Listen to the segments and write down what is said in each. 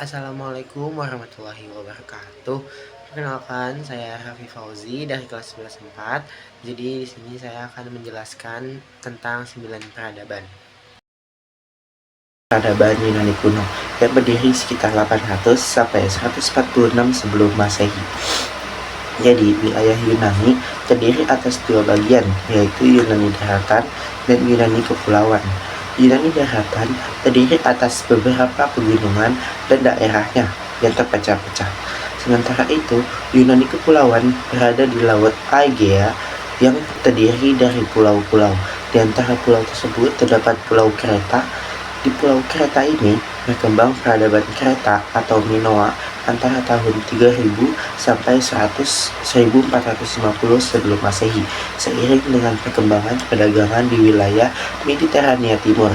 Assalamualaikum warahmatullahi wabarakatuh. Perkenalkan, saya Raffi Fauzi dari kelas 11 4. Jadi di sini saya akan menjelaskan tentang 9 peradaban. Peradaban Yunani kuno yang berdiri sekitar 800 sampai 146 sebelum Masehi. Jadi, wilayah Yunani terdiri atas dua bagian, yaitu Yunani daratan dan Yunani kepulauan. Yunani daratan terdiri atas beberapa pegunungan dan daerahnya yang terpecah-pecah. Sementara itu, Yunani kepulauan berada di Laut Aegea yang terdiri dari pulau-pulau. Di antara pulau tersebut terdapat Pulau Kreta. Di Pulau Kreta ini berkembang peradaban Kreta atau Minoa antara tahun 3000 sampai 1450 sebelum Masehi, seiring dengan perkembangan perdagangan di wilayah Mediterania Timur.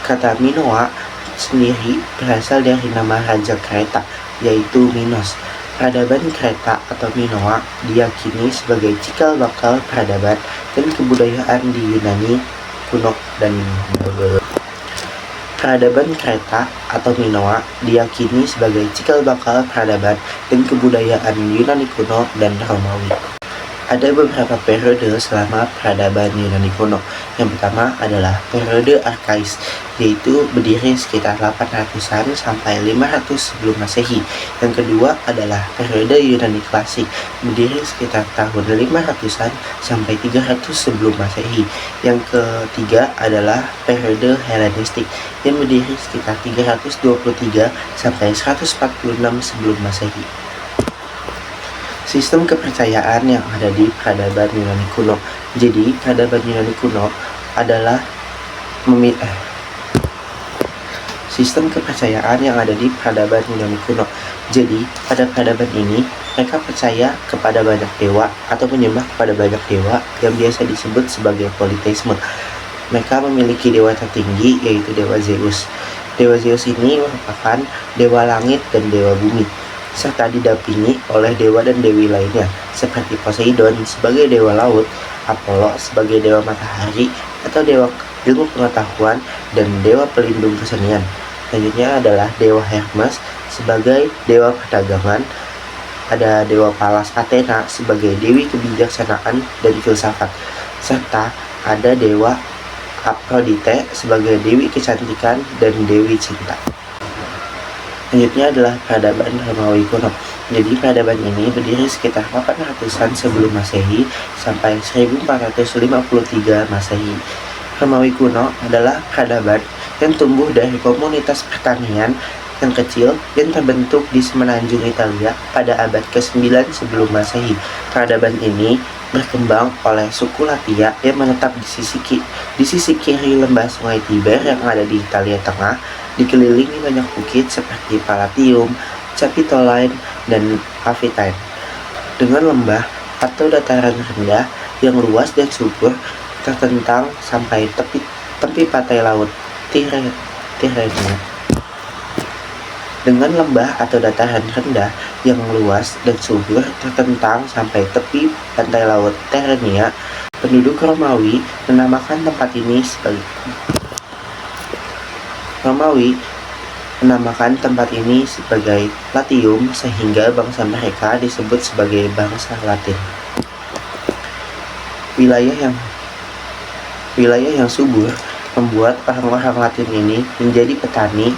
Kata Minoa sendiri berasal dari nama Raja Kreta, yaitu Minos. Peradaban Kreta atau Minoa diyakini sebagai cikal bakal peradaban dan kebudayaan di Yunani kuno dan peradaban Kreta atau Minoa diyakini sebagai cikal bakal peradaban dan kebudayaan Yunani kuno dan Romawi. Ada beberapa periode selama peradaban Yunani kuno. Yang pertama adalah periode Arkais, yaitu berdiri sekitar 800-an sampai 500 sebelum Masehi. Yang kedua adalah periode Yunani klasik, berdiri sekitar tahun 500-an sampai 300 sebelum Masehi. Yang ketiga adalah periode Helenistik, yang berdiri sekitar 323 sampai 146 sebelum Masehi. Sistem kepercayaan yang ada di peradaban Yunani kuno. Jadi, peradaban Yunani kuno adalah sistem kepercayaan yang ada di peradaban Yunani kuno. Jadi, pada peradaban ini, mereka percaya kepada banyak dewa atau menyembah kepada banyak dewa yang biasa disebut sebagai politeisme. Mereka memiliki dewa tertinggi, yaitu Dewa Zeus. Dewa Zeus ini merupakan dewa langit dan dewa bumi, serta didampingi oleh dewa dan dewi lainnya seperti Poseidon sebagai dewa laut, Apollo sebagai dewa matahari atau dewa ilmu pengetahuan dan dewa pelindung kesenian. Selanjutnya adalah dewa Hermes sebagai dewa perdagangan, ada dewa Pallas Athena sebagai dewi kebijaksanaan dan filsafat, serta ada dewa Aphrodite sebagai dewi kecantikan dan dewi cinta. Selanjutnya adalah peradaban Romawi kuno. Jadi peradaban ini berdiri sekitar 800-an sebelum Masehi sampai 1453 Masehi. Romawi kuno adalah peradaban yang tumbuh dari komunitas pertanian yang kecil yang terbentuk di semenanjung Italia pada abad ke-9 sebelum Masehi. Peradaban ini berkembang oleh suku Latia yang menetap di sisi kiri lembah Sungai Tiber yang ada di Italia Tengah, dikelilingi banyak bukit seperti Palatium, Capitoline, dan Aventine. Dengan lembah atau dataran rendah yang luas dan subur tertentang sampai tepi pantai laut Tirrenia. Dengan lembah atau dataran rendah yang luas dan subur tertentang sampai tepi pantai laut Tirrenia, penduduk Romawi menamakan tempat ini sebagai Latium, sehingga bangsa mereka disebut sebagai bangsa Latin. Wilayah yang subur membuat orang-orang Latin ini menjadi petani.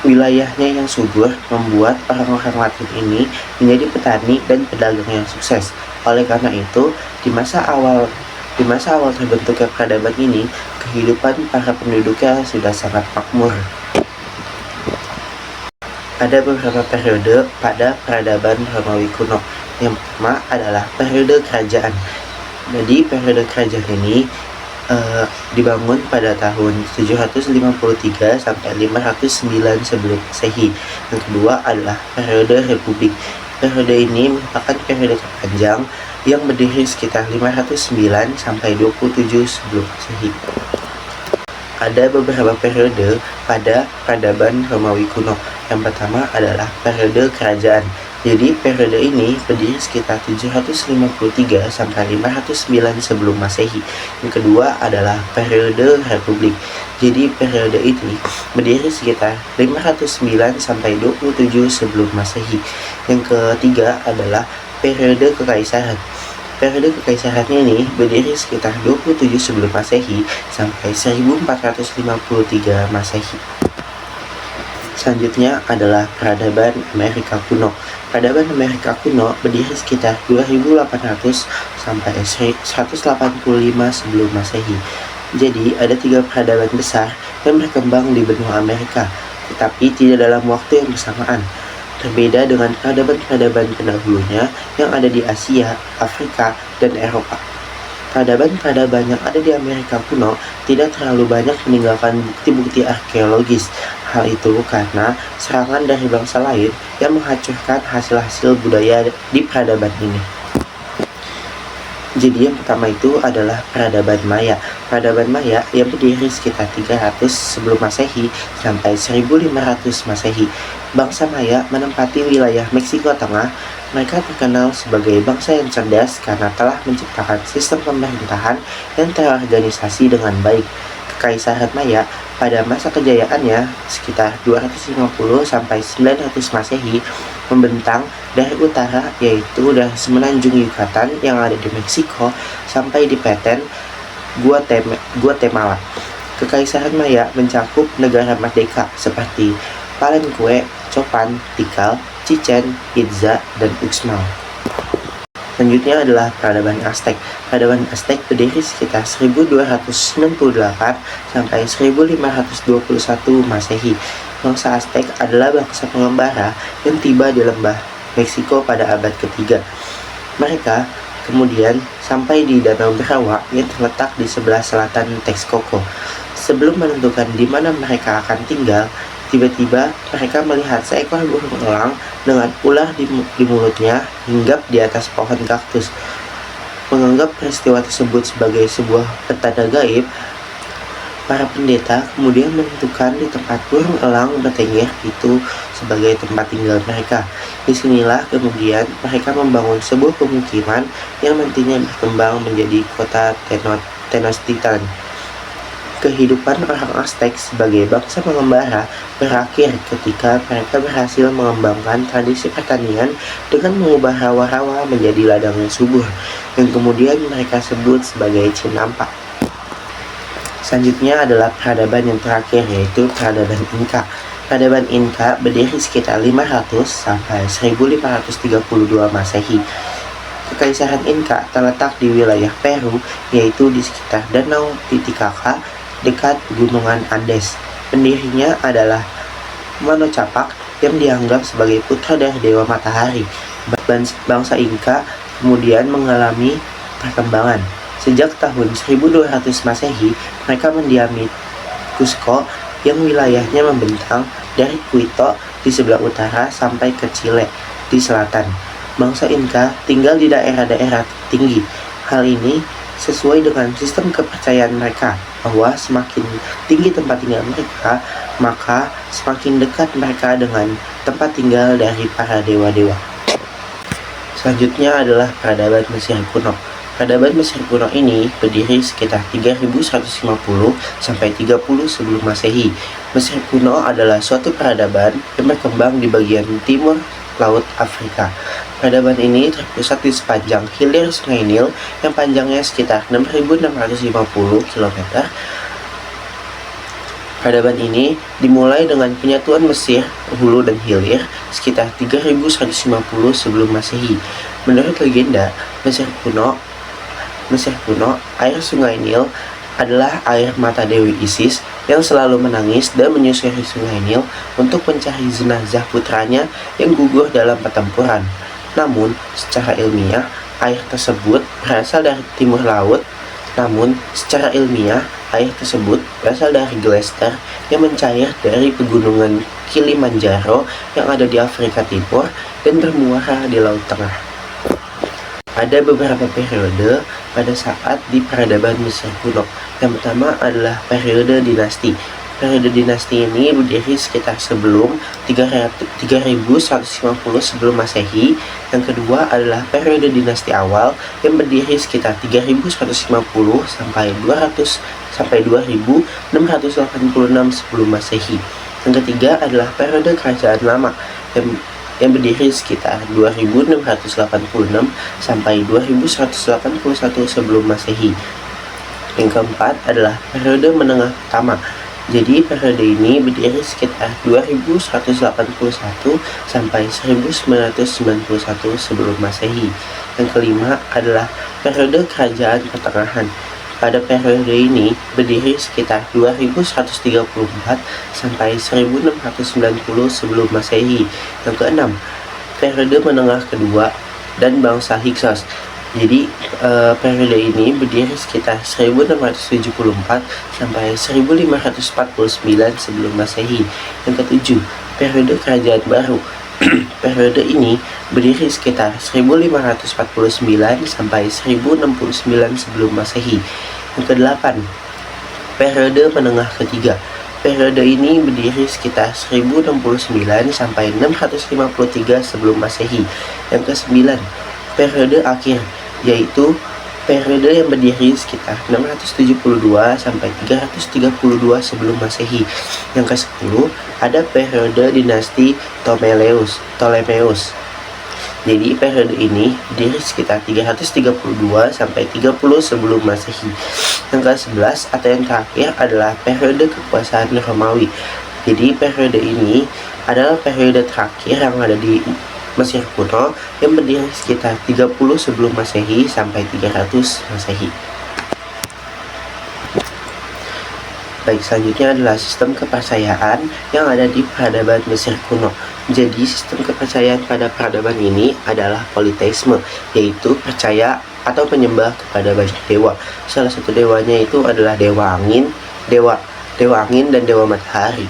Wilayahnya yang subur membuat orang-orang Latin ini menjadi petani dan pedagang yang sukses. Oleh karena itu, di masa awal terbentuknya peradaban ini, kehidupan para penduduknya sudah sangat makmur. Ada beberapa periode pada peradaban Romawi kuno. Yang pertama adalah periode kerajaan. Jadi periode kerajaan ini dibangun pada tahun 753 sampai 509 sebelum Masehi. Yang kedua adalah periode republik. Periode ini merupakan periode terpanjang yang berdiri sekitar 509 sampai 27 sebelum Masehi. ada beberapa periode pada peradaban Romawi kuno. Yang pertama adalah periode kerajaan. Jadi periode ini berdiri sekitar 753 sampai 509 sebelum Masehi. Yang kedua adalah periode republik. Jadi periode ini berdiri sekitar 509 sampai 27 sebelum Masehi. Yang ketiga adalah periode kekaisaran. Periode kekaisarannya ini berdiri sekitar 27 sebelum Masehi sampai 1453 Masehi. Selanjutnya adalah peradaban Amerika kuno. Peradaban Amerika kuno berdiri sekitar 2800 sampai 185 sebelum Masehi. Jadi ada 3 peradaban besar yang berkembang di benua Amerika, tetapi tidak dalam waktu yang bersamaan. Berbeda dengan peradaban-peradaban pendahulunya yang ada di Asia, Afrika, dan Eropa. Peradaban-peradaban yang ada di Amerika kuno tidak terlalu banyak meninggalkan bukti-bukti arkeologis. Hal itu karena serangan dari bangsa lain yang menghancurkan hasil-hasil budaya di peradaban ini. Jadi yang pertama itu adalah peradaban Maya. Peradaban Maya yang berdiri sekitar 300 sebelum Masehi sampai 1500 Masehi. Bangsa Maya menempati wilayah Meksiko Tengah. Mereka terkenal sebagai bangsa yang cerdas karena telah menciptakan sistem pemerintahan yang terorganisasi dengan baik. Kekaisaran Maya pada masa kejayaannya sekitar 250 sampai 900 Masehi membentang dari utara, yaitu dari semenanjung Yucatan yang ada di Meksiko sampai di Petén, Guatemala. Kekaisaran Maya mencakup negara merdeka seperti Palenque, Copan, Tikal, Chichen Itza, dan Uxmal. Selanjutnya adalah peradaban Aztec. Peradaban Aztec berdiri sekitar 1298 sampai 1521 Masehi. Bangsa Aztec adalah bangsa pengembara yang tiba di lembah Meksiko pada abad ketiga. Mereka kemudian sampai di Danau Berawa yang terletak di sebelah selatan Texcoco. Sebelum menentukan di mana mereka akan tinggal, tiba-tiba mereka melihat seekor burung elang dengan ular di mulutnya hinggap di atas pohon kaktus. Menganggap peristiwa tersebut sebagai sebuah petanda gaib, para pendeta kemudian menentukan di tempat burung elang bertengger itu sebagai tempat tinggal mereka. Disinilah kemudian mereka membangun sebuah pemukiman yang nantinya berkembang menjadi kota Tenochtitlan. Kehidupan orang Aztec sebagai bangsa pengembara berakhir ketika mereka berhasil mengembangkan tradisi pertanian dengan mengubah rawa-rawa menjadi ladang yang subur, yang kemudian mereka sebut sebagai Chinampa. Selanjutnya adalah peradaban yang terakhir, yaitu peradaban Inca. Peradaban Inca berdiri sekitar 500 sampai 1532 Masehi. Kekaisaran Inca terletak di wilayah Peru, yaitu di sekitar Danau Titicaca dekat Gunungan Andes. Pendirinya adalah Manco Capac yang dianggap sebagai putra dari Dewa Matahari. Bangsa Inca kemudian mengalami perkembangan. Sejak tahun 1200 Masehi, mereka mendiami Cusco yang wilayahnya membentang dari Quito di sebelah utara sampai ke Chile di selatan. Bangsa Inca tinggal di daerah-daerah tinggi. Hal ini sesuai dengan sistem kepercayaan mereka bahwa semakin tinggi tempat tinggal mereka, maka semakin dekat mereka dengan tempat tinggal dari para dewa-dewa. Selanjutnya adalah peradaban Mesir kuno. Peradaban Mesir kuno ini berdiri sekitar 3150 sampai 30 sebelum Masehi. Mesir kuno adalah suatu peradaban yang berkembang di bagian timur Laut Afrika. Peradaban ini terpusat di sepanjang hilir Sungai Nil yang panjangnya sekitar 6.650 km. Peradaban ini dimulai dengan penyatuan Mesir, hulu dan hilir sekitar 3150 sebelum Masehi. Menurut legenda, Mesir kuno, air Sungai Nil adalah air mata Dewi Isis yang selalu menangis dan menyusuri Sungai Nil untuk mencari jenazah putranya yang gugur dalam pertempuran. Namun, secara ilmiah, air tersebut berasal dari timur laut. Glacier yang mencair dari pegunungan Kilimanjaro yang ada di Afrika Timur dan bermuara di Laut Tengah. Ada beberapa periode pada saat di peradaban Mesir kuno. Yang pertama adalah periode dinasti. Periode dinasti ini berdiri sekitar sebelum 3150 sebelum Masehi. Yang kedua adalah periode dinasti awal yang berdiri sekitar 3150 sampai 2686 sebelum Masehi. Yang ketiga adalah periode kerajaan lama yang berdiri sekitar 2686 sampai 2181 sebelum Masehi. Yang keempat adalah periode menengah pertama. Jadi periode ini berdiri sekitar 2181 sampai 1991 sebelum Masehi. Yang kelima adalah periode kerajaan pertengahan. Pada periode ini berdiri sekitar 2134 sampai 1690 sebelum Masehi. Yang keenam, periode menengah kedua dan bangsa Hyksos. Jadi periode ini berdiri sekitar 1674 sampai 1549 sebelum Masehi. Yang ketujuh, periode kerajaan baru. Periode ini berdiri sekitar 1549 sampai 1069 sebelum Masehi. Yang kedelapan, periode menengah ketiga. Periode ini berdiri sekitar 1069 sampai 653 sebelum Masehi. Yang kesembilan, periode akhir, yaitu periode yang berdiri sekitar 672 sampai 332 sebelum Masehi. Yang ke-10 ada periode dinasti Ptolemeus. Jadi periode ini berdiri sekitar 332 sampai 30 sebelum Masehi. Yang ke-11 atau yang terakhir adalah periode kekuasaan Romawi. Jadi periode ini adalah periode terakhir yang ada di Mesir kuno yang berdiri sekitar 30 sebelum Masehi sampai 300 Masehi. Baik, selanjutnya adalah sistem kepercayaan yang ada di peradaban Mesir kuno. Jadi sistem kepercayaan pada peradaban ini adalah politeisme, yaitu percaya atau menyembah kepada banyak dewa. Salah satu dewanya itu adalah dewa angin dan dewa matahari.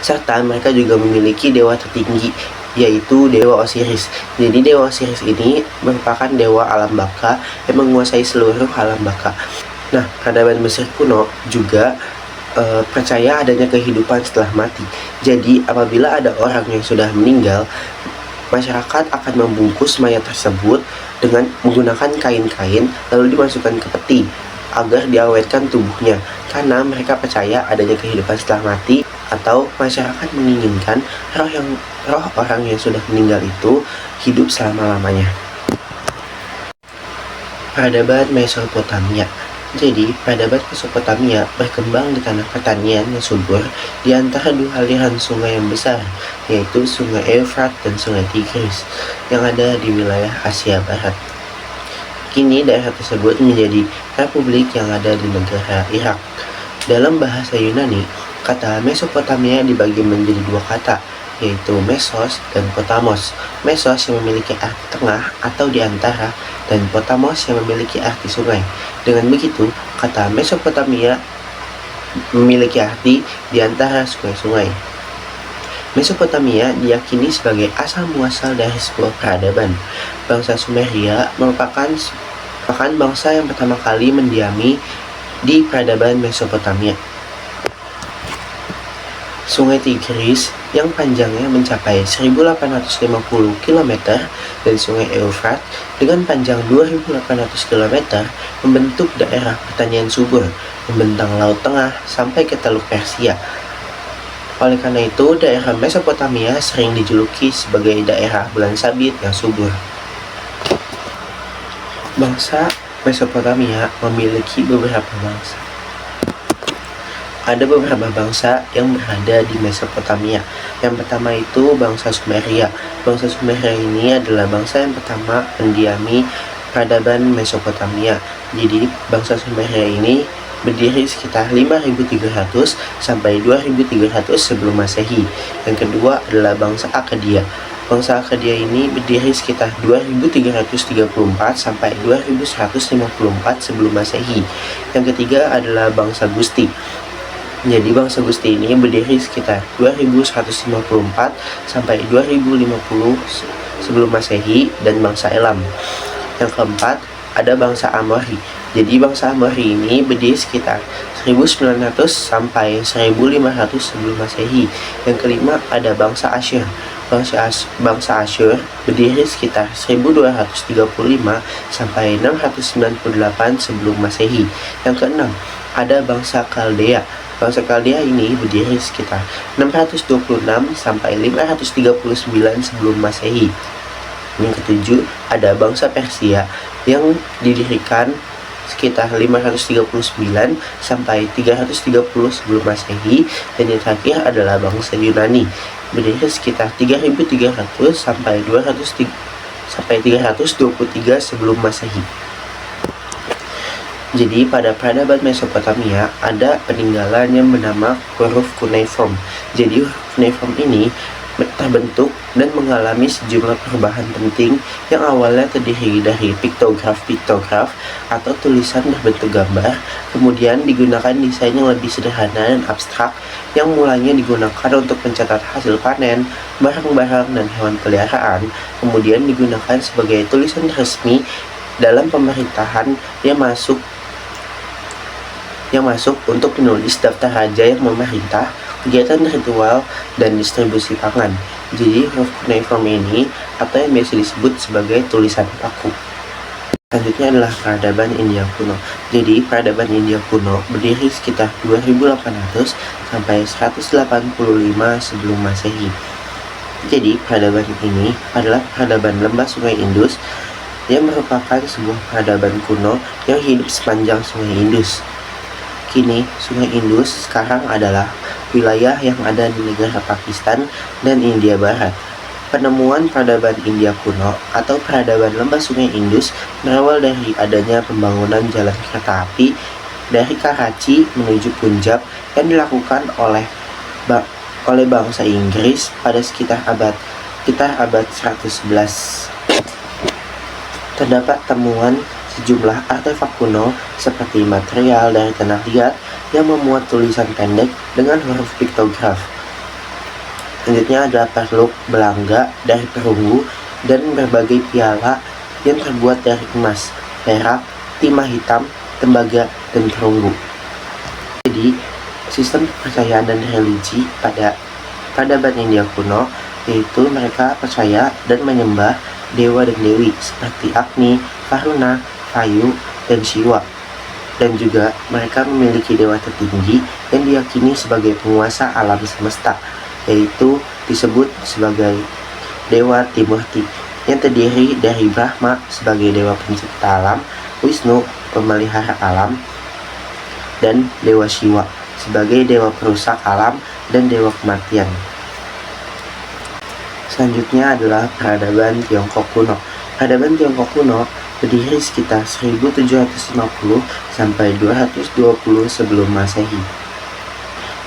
Serta mereka juga memiliki dewa tertinggi, yaitu Dewa Osiris. Jadi Dewa Osiris ini merupakan dewa alam baka yang menguasai seluruh alam baka. Nah, peradaban Mesir kuno juga percaya adanya kehidupan setelah mati. Jadi apabila ada orang yang sudah meninggal, masyarakat akan membungkus mayat tersebut dengan menggunakan kain-kain lalu dimasukkan ke peti agar diawetkan tubuhnya, karena mereka percaya adanya kehidupan setelah mati, atau masyarakat menginginkan roh orang yang sudah meninggal itu hidup selama-lamanya. Peradaban Mesopotamia. Jadi, peradaban Mesopotamia berkembang di tanah pertanian yang subur di antara dua aliran sungai yang besar, yaitu Sungai Efrat dan Sungai Tigris, yang ada di wilayah Asia Barat. Kini daerah tersebut menjadi republik yang ada di negara Irak. Dalam bahasa Yunani, kata Mesopotamia dibagi menjadi dua kata, yaitu Mesos dan Potamos. Mesos yang memiliki arti tengah atau di antara, dan Potamos yang memiliki arti sungai. Dengan begitu, kata Mesopotamia memiliki arti di antara sungai-sungai. Mesopotamia diyakini sebagai asal-muasal dari sebuah peradaban. Bangsa Sumeria merupakan bangsa yang pertama kali mendiami di peradaban Mesopotamia. Sungai Tigris yang panjangnya mencapai 1850 km dan Sungai Eufrat dengan panjang 2800 km membentuk daerah pertanian subur membentang Laut Tengah sampai ke Teluk Persia. Oleh karena itu, daerah Mesopotamia sering dijuluki sebagai daerah bulan sabit yang subur. Bangsa Mesopotamia memiliki beberapa bangsa. Ada beberapa bangsa yang berada di Mesopotamia. Yang pertama itu bangsa Sumeria. Bangsa Sumeria ini adalah bangsa yang pertama mendiami peradaban Mesopotamia. Jadi bangsa Sumeria ini berdiri sekitar 5300 sampai 2300 sebelum Masehi. Yang kedua adalah bangsa Akkadia. Bangsa Akkadia ini berdiri sekitar 2334 sampai 2154 sebelum Masehi. Yang ketiga adalah bangsa Gusti. Jadi bangsa Gusti ini berdiri sekitar 2154 sampai 2050 sebelum Masehi, dan bangsa Elam. Yang keempat, ada bangsa Amori. Jadi bangsa Amori ini berdiri sekitar 1900 sampai 1500 sebelum Masehi. Yang kelima, ada bangsa Asyur. Bangsa Asyur berdiri sekitar 1235 sampai 698 sebelum Masehi. Yang keenam, ada bangsa Kaldea. Bangsa Kaldea ini berdiri sekitar 626 sampai 539 sebelum Masehi. Yang ketujuh, ada bangsa Persia yang didirikan sekitar 539 sampai 330 sebelum Masehi. Dan yang terakhir adalah bangsa Yunani, berdiri sekitar 3300 sampai 323 sebelum Masehi. Jadi pada peradaban Mesopotamia ada peninggalan yang bernama huruf cuneiform. Jadi huruf cuneiform ini terbentuk dan mengalami sejumlah perubahan penting yang awalnya terdiri dari piktograf atau tulisan berbentuk gambar, kemudian digunakan desain yang lebih sederhana dan abstrak yang mulanya digunakan untuk mencatat hasil panen, barang-barang, dan hewan peliharaan, kemudian digunakan sebagai tulisan resmi dalam pemerintahan yang masuk untuk menulis daftar raja yang memerintah, kegiatan ritual, dan distribusi pangan. Jadi huruf cuneiform ini atau yang biasa disebut sebagai tulisan paku. Selanjutnya adalah peradaban India kuno. Jadi peradaban India kuno berdiri sekitar 2800 sampai 185 sebelum Masehi. Jadi peradaban ini adalah peradaban lembah Sungai Indus yang merupakan sebuah peradaban kuno yang hidup sepanjang Sungai Indus. Kini, Sungai Indus sekarang adalah wilayah yang ada di negara Pakistan dan India Barat. Penemuan peradaban India kuno atau peradaban lembah Sungai Indus berawal dari adanya pembangunan jalan kereta api dari Karachi menuju Punjab yang dilakukan oleh bangsa Inggris pada sekitar abad 111. Terdapat temuan sejumlah artefak kuno seperti material dari tanah liat yang memuat tulisan pendek dengan huruf piktograf. Selanjutnya adalah perluk belangga dari perunggu dan berbagai piala yang terbuat dari emas, perak, timah hitam, tembaga, dan perunggu. Jadi, sistem kepercayaan dan religi pada peradaban India kuno yaitu mereka percaya dan menyembah dewa dan dewi seperti Agni, Varuna, Vayu, dan Shiva. Dan juga mereka memiliki dewa tertinggi yang diyakini sebagai penguasa alam semesta, yaitu disebut sebagai Dewa Trimurti, yang terdiri dari Brahma sebagai dewa pencipta alam, Wisnu pemelihara alam, dan Dewa Shiva sebagai dewa perusak alam dan dewa kematian. Selanjutnya adalah peradaban Tiongkok kuno. Peradaban Tiongkok kuno berdiri sekitar 1750 sampai 220 sebelum Masehi.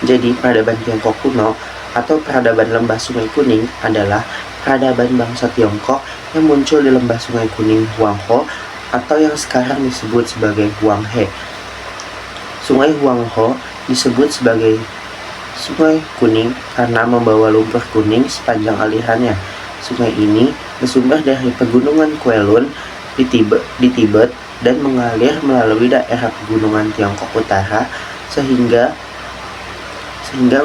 Jadi peradaban Tiongkok kuno atau peradaban lembah Sungai Kuning adalah peradaban bangsa Tiongkok yang muncul di lembah Sungai Kuning Huanghe atau yang sekarang disebut sebagai Huanghe. Sungai Huanghe disebut sebagai Sungai Kuning karena membawa lumpur kuning sepanjang alirannya. Sungai ini bersumber dari pegunungan Kowloon di Tibet dan mengalir melalui daerah pegunungan Tiongkok Utara sehingga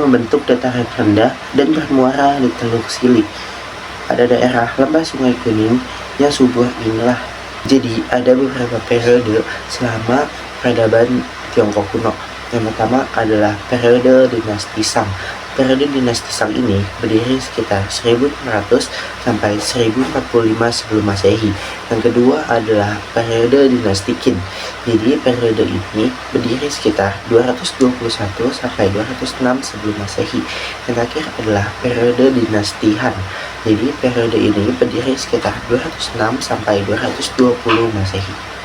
membentuk dataran rendah dan bermuara di Teluk Sili. Pada daerah lembah Sungai Kuning yang subur inilah. Jadi ada beberapa periode selama peradaban Tiongkok kuno. Yang pertama adalah periode dinasti Shang. Periode dinasti Shang ini berdiri sekitar 1400 sampai 1045 sebelum Masehi. Yang kedua adalah periode dinasti Qin. Jadi periode ini berdiri sekitar 221 sampai 206 sebelum Masehi. Yang terakhir adalah periode dinasti Han. Jadi periode ini berdiri sekitar 206 sampai 220 Masehi.